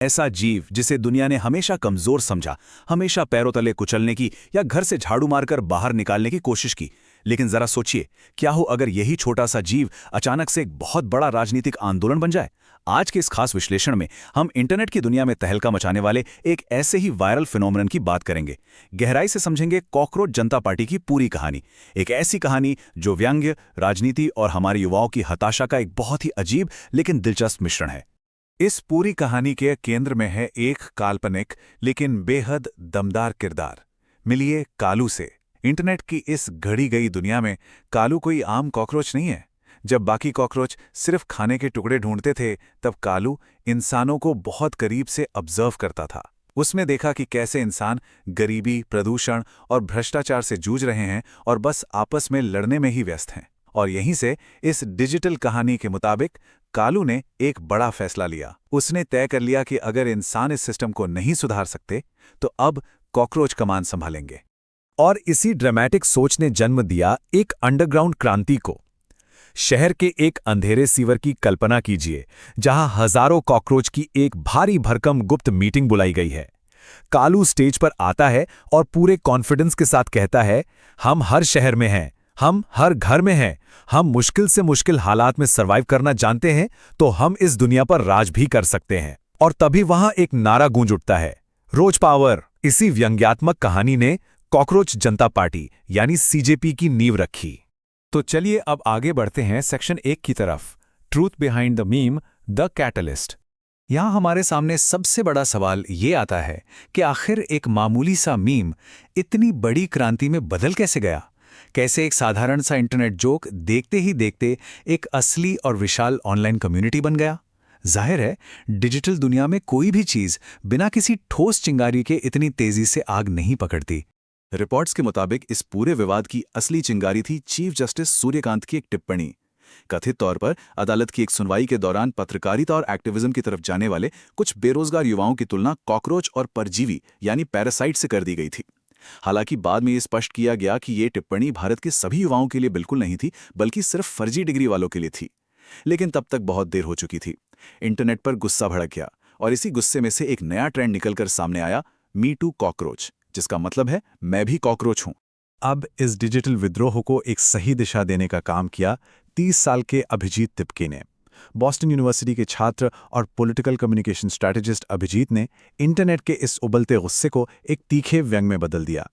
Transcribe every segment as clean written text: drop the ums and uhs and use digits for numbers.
ऐसा जीव जिसे दुनिया ने हमेशा कमजोर समझा, हमेशा पैरों तले कुचलने की या घर से झाड़ू मारकर बाहर निकालने की कोशिश की। लेकिन जरा सोचिए, क्या हो अगर यही छोटा सा जीव अचानक से एक बहुत बड़ा राजनीतिक आंदोलन बन जाए। आज के इस खास विश्लेषण में हम इंटरनेट की दुनिया में तहलका मचाने वाले एक ऐसे ही वायरल फिनोमेनन की बात करेंगे। गहराई से समझेंगे कॉकरोच जनता पार्टी की पूरी कहानी, एक ऐसी कहानी जो व्यंग्य, राजनीति और हमारे युवाओं की हताशा का एक बहुत ही अजीब लेकिन दिलचस्प मिश्रण है। इस पूरी कहानी के केंद्र में है एक काल्पनिक लेकिन बेहद दमदार किरदार। मिलिए कालू से। इंटरनेट की इस घड़ी गई दुनिया में कालू कोई आम कॉकरोच नहीं है। जब बाकी कॉकरोच सिर्फ खाने के टुकड़े ढूंढते थे, तब कालू इंसानों को बहुत करीब से ऑब्जर्व करता था। उसने देखा कि कैसे इंसान गरीबी, प्रदूषण और भ्रष्टाचार से जूझ रहे हैं और बस आपस में लड़ने में ही व्यस्त हैं। और यहीं से इस डिजिटल कहानी के मुताबिक कालू ने एक बड़ा फैसला लिया। उसने तय कर लिया कि अगर इंसान इस सिस्टम को नहीं सुधार सकते, तो अब कॉकरोच कमान संभालेंगे। और इसी ड्रामेटिक सोच ने जन्म दिया एक अंडरग्राउंड क्रांति को। शहर के एक अंधेरे सीवर की कल्पना कीजिए, जहां हजारों कॉकरोच की एक भारी भरकम गुप्त मीटिंग बुलाई गई है। कालू स्टेज पर आता है और पूरे कॉन्फिडेंस के साथ कहता है, हम हर शहर में हैं, हम हर घर में हैं, हम मुश्किल से मुश्किल हालात में सर्वाइव करना जानते हैं, तो हम इस दुनिया पर राज भी कर सकते हैं। और तभी वहां एक नारा गूंज उठता है, रोज पावर। इसी व्यंग्यात्मक कहानी ने कॉकरोच जनता पार्टी यानी सीजेपी की नींव रखी। तो चलिए अब आगे बढ़ते हैं सेक्शन 1 की तरफ, truth behind the meme, the catalyst. यहां हमारे सामने सबसे बड़ा सवाल ये आता है कि आखिर एक मामूली सा मीम इतनी बड़ी क्रांति में बदल कैसे गया। कैसे एक साधारण सा इंटरनेट जोक देखते ही देखते एक असली और विशाल ऑनलाइन कम्युनिटी बन गया। जाहिर है, डिजिटल दुनिया में कोई भी चीज बिना किसी ठोस चिंगारी के इतनी तेजी से आग नहीं पकड़ती। रिपोर्ट्स के मुताबिक इस पूरे विवाद की असली चिंगारी थी चीफ जस्टिस सूर्यकांत की एक टिप्पणी। कथित तौर पर अदालत की एक सुनवाई के दौरान पत्रकारिता और एक्टिविज्म की तरफ जाने वाले कुछ बेरोजगार युवाओं की तुलना कॉकरोच और परजीवी यानी पैरासाइट से कर दी गई थी। हालांकि बाद में ये स्पष्ट किया गया कि ये टिप्पणी भारत के सभी युवाओं के लिए बिल्कुल नहीं थी, बल्कि सिर्फ फर्जी डिग्री वालों के लिए थी। लेकिन तब तक बहुत देर हो चुकी थी। इंटरनेट पर गुस्सा भड़क गया और इसी गुस्से में से एक नया ट्रेंड निकलकर सामने आया, मी टू कॉकरोच, जिसका मतलब है मैं भी कॉकरोच हूं। अब इस डिजिटल विद्रोह को एक सही दिशा देने का काम किया 30 साल के अभिजीत तिपके ने। बॉस्टन यूनिवर्सिटी के छात्र और पॉलिटिकल कम्युनिकेशन स्ट्रैटेजिस्ट अभिजीत ने इंटरनेट के इस उबलते गुस्से को एक तीखे व्यंग में बदल दिया।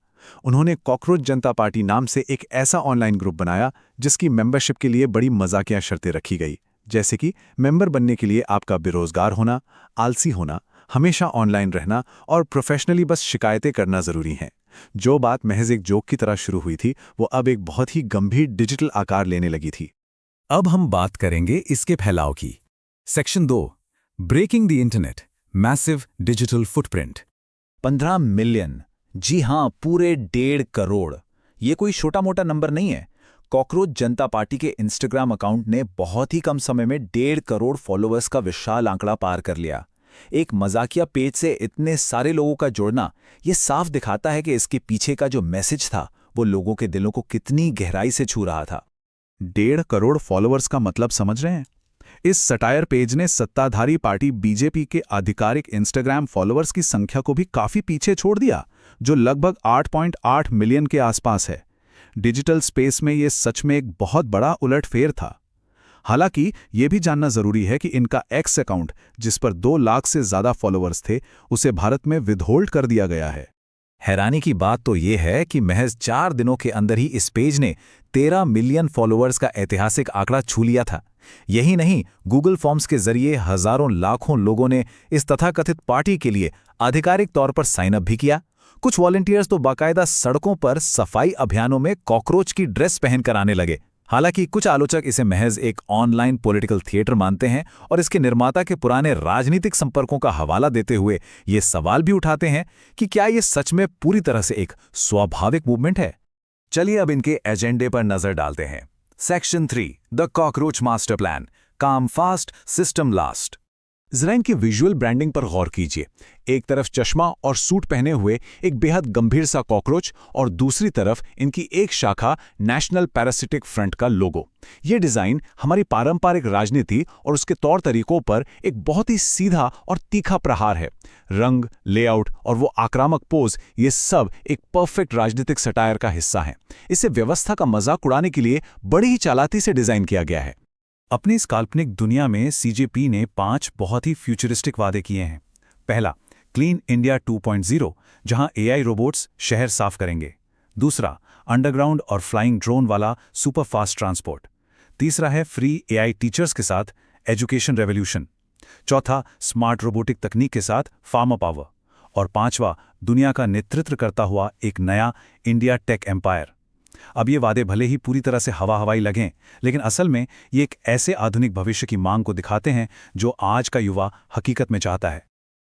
उन्होंने कॉकरोच जनता पार्टी नाम से एक ऐसा ऑनलाइन ग्रुप बनाया जिसकी मेंबरशिप के लिए बड़ी मजाकिया शर्तें रखी गई, जैसे कि मेंबर बनने के लिए आपका बेरोजगार होना, आलसी होना, हमेशा ऑनलाइन रहना और प्रोफेशनली बस शिकायतें करना जरूरी हैं। जो बात महज एक जोक की तरह शुरू हुई थी, वो अब एक बहुत ही गंभीर डिजिटल आकार लेने लगी थी। अब हम बात करेंगे इसके फैलाव की। Section 2, breaking the internet, massive digital footprint. 15 million, जी हां, पूरे 1.5 करोड़। ये कोई छोटा मोटा नंबर नहीं है। कॉकरोच जनता पार्टी के इंस्टाग्राम अकाउंट ने बहुत ही कम समय में 1.5 करोड़ फॉलोअर्स का विशाल आंकड़ा पार कर लिया। एक मजाकिया पेज से इतने सारे लोगों का जुड़ना, ये साफ दिखाता है कि इसके पीछे का जो मैसेज था वो लोगों के दिलों को कितनी गहराई से छू रहा था। 1.5 करोड़ फॉलोअर्स का मतलब समझ रहे हैं? इस सटायर पेज ने सत्ताधारी पार्टी बीजेपी के आधिकारिक इंस्टाग्राम फॉलोअर्स की संख्या को भी काफी पीछे छोड़ दिया, जो लगभग 8.8 मिलियन के आसपास है। डिजिटल स्पेस में ये सच में एक बहुत बड़ा उलटफेर था। हालांकि ये भी जानना जरूरी है कि इनका एक्स अकाउंट, जिस पर 2 लाख से ज्यादा फॉलोअर्स थे, उसे भारत में विदहोल्ड कर दिया गया है। हैरानी की बात तो ये है कि महज 4 दिनों के अंदर ही इस पेज ने 13 मिलियन फॉलोअर्स का ऐतिहासिक आंकड़ा छू लिया था। यही नहीं, गूगल फॉर्म्स के जरिए हजारों लाखों लोगों ने इस तथाकथित पार्टी के लिए आधिकारिक तौर पर साइन अप भी किया। कुछ वॉलंटियर्स तो बाकायदा सड़कों पर सफाई अभियानों में कॉकरोच की ड्रेस पहनकर आने लगे। हालांकि कुछ आलोचक इसे महज एक ऑनलाइन पॉलिटिकल थिएटर मानते हैं और इसके निर्माता के पुराने राजनीतिक संपर्कों का हवाला देते हुए ये सवाल भी उठाते हैं कि क्या ये सच में पूरी तरह से एक स्वाभाविक मूवमेंट है। चलिए अब इनके एजेंडे पर नजर डालते हैं। Section 3, the cockroach master plan, काम फास्ट, सिस्टम लास्ट। जरा इनकी विजुअल ब्रांडिंग पर गौर कीजिए। एक तरफ चश्मा और सूट पहने हुए एक बेहद गंभीर सा कॉकरोच और दूसरी तरफ इनकी एक शाखा नेशनल पैरासिटिक फ्रंट का लोगो। ये डिजाइन हमारी पारंपरिक राजनीति और उसके तौर तरीकों पर एक बहुत ही सीधा और तीखा प्रहार है। रंग, लेआउट और वो आक्रामक पोज, ये सब एक परफेक्ट राजनीतिक सटायर का हिस्सा हैं। इसे व्यवस्था का मजाक उड़ाने के लिए बड़ी ही चालाकी से डिजाइन किया गया है। अपनी इस काल्पनिक दुनिया में सीजेपी ने 5 बहुत ही फ्यूचरिस्टिक वादे किए हैं। पहला, क्लीन इंडिया 2.0, जहां एआई रोबोट्स शहर साफ करेंगे। दूसरा, अंडरग्राउंड और फ्लाइंग ड्रोन वाला सुपर फास्ट ट्रांसपोर्ट। तीसरा है फ्री एआई टीचर्स के साथ एजुकेशन रेवोल्यूशन। चौथा, स्मार्ट रोबोटिक तकनीक के साथ फार्मर पावर। और पांचवा, दुनिया का नेतृत्व करता हुआ एक नया इंडिया टेक एम्पायर। अब ये वादे भले ही पूरी तरह से हवाई लगें, लेकिन असल में ये एक ऐसे आधुनिक भविष्य की मांग को दिखाते हैं जो आज का युवा हकीकत में चाहता है।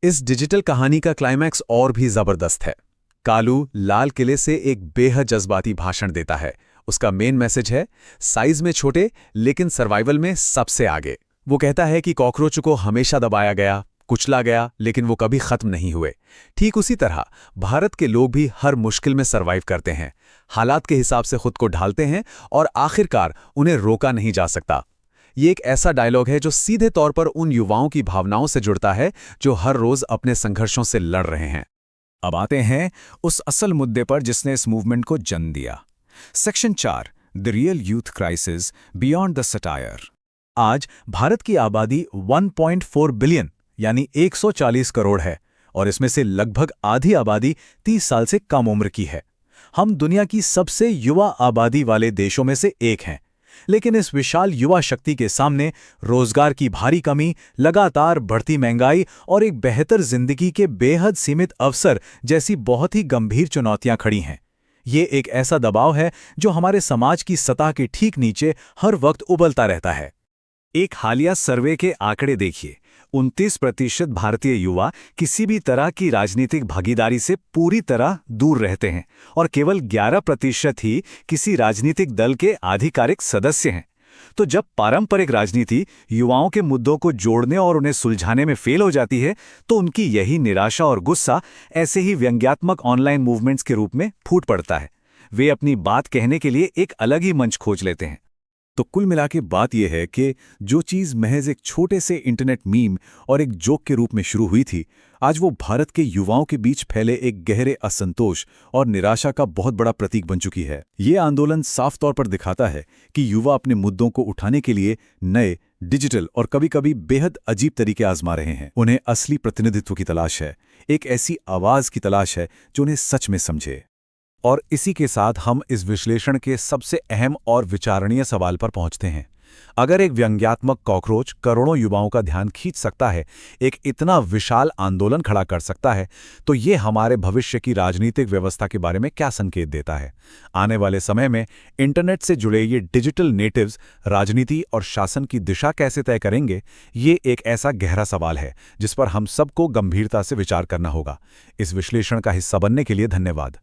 इस डिजिटल कहानी का क्लाइमैक्स और भी जबरदस्त है। कालू लाल किले से एक बेहद जज्बाती भाषण देता है। उसका मेन मैसेज है, साइज में छोटे लेकिन सर्वाइवल में सबसे आगे। वो कहता है कि कॉकरोच को हमेशा दबाया गया, कुचला गया, लेकिन वो कभी खत्म नहीं हुए। ठीक उसी तरह भारत के लोग भी हर मुश्किल में सर्वाइव करते हैं, हालात के हिसाब से खुद को ढालते हैं और आखिरकार उन्हें रोका नहीं जा सकता। ये एक ऐसा डायलॉग है जो सीधे तौर पर उन युवाओं की भावनाओं से जुड़ता है जो हर रोज अपने संघर्षों से लड़ रहे हैं। अब आते हैं उस असल मुद्दे पर जिसने इस मूवमेंट को जन्म दिया। Section 4, the real youth crisis beyond the satire. आज भारत की आबादी 1.4 बिलियन यानी 140 करोड़ है और इसमें से लगभग आधी आबादी 30 साल से कम उम्र की है। हम दुनिया की सबसे युवा आबादी वाले देशों में से एक हैं, लेकिन इस विशाल युवा शक्ति के सामने रोजगार की भारी कमी, लगातार बढ़ती महंगाई और एक बेहतर जिंदगी के बेहद सीमित अवसर जैसी बहुत ही गंभीर चुनौतियां खड़ी हैं। ये एक ऐसा दबाव है जो हमारे समाज की सतह के ठीक नीचे हर वक्त उबलता रहता है। एक हालिया सर्वे के आंकड़े देखिए। 29% भारतीय युवा किसी भी तरह की राजनीतिक भागीदारी से पूरी तरह दूर रहते हैं और केवल 11% ही किसी राजनीतिक दल के आधिकारिक सदस्य हैं। तो जब पारंपरिक राजनीति युवाओं के मुद्दों को जोड़ने और उन्हें सुलझाने में फेल हो जाती है, तो उनकी यही निराशा और गुस्सा ऐसे ही व्यंग्यात्मक ऑनलाइन मूवमेंट्स के रूप में फूट पड़ता है। वे अपनी बात कहने के लिए एक अलग ही मंच खोज लेते हैं। तो कुल मिला के बात यह है कि जो चीज़ महज एक छोटे से इंटरनेट मीम और एक जोक के रूप में शुरू हुई थी, आज वो भारत के युवाओं के बीच फैले एक गहरे असंतोष और निराशा का बहुत बड़ा प्रतीक बन चुकी है। ये आंदोलन साफ तौर पर दिखाता है कि युवा अपने मुद्दों को उठाने के लिए नए, डिजिटल और कभी-कभी बेहद अजीब तरीके आजमा रहे हैं। उन्हें असली प्रतिनिधित्व की तलाश है, एक ऐसी आवाज़ की तलाश है जो उन्हें सच में समझे। और इसी के साथ हम इस विश्लेषण के सबसे अहम और विचारणीय सवाल पर पहुंचते हैं। अगर एक व्यंग्यात्मक कॉकरोच करोड़ों युवाओं का ध्यान खींच सकता है, एक इतना विशाल आंदोलन खड़ा कर सकता है, तो ये हमारे भविष्य की राजनीतिक व्यवस्था के बारे में क्या संकेत देता है? आने वाले समय में इंटरनेट से जुड़े ये डिजिटल नेटिव्स राजनीति और शासन की दिशा कैसे तय करेंगे? ये एक ऐसा गहरा सवाल है जिस पर हम सबको गंभीरता से विचार करना होगा। इस विश्लेषण का हिस्सा बनने के लिए धन्यवाद।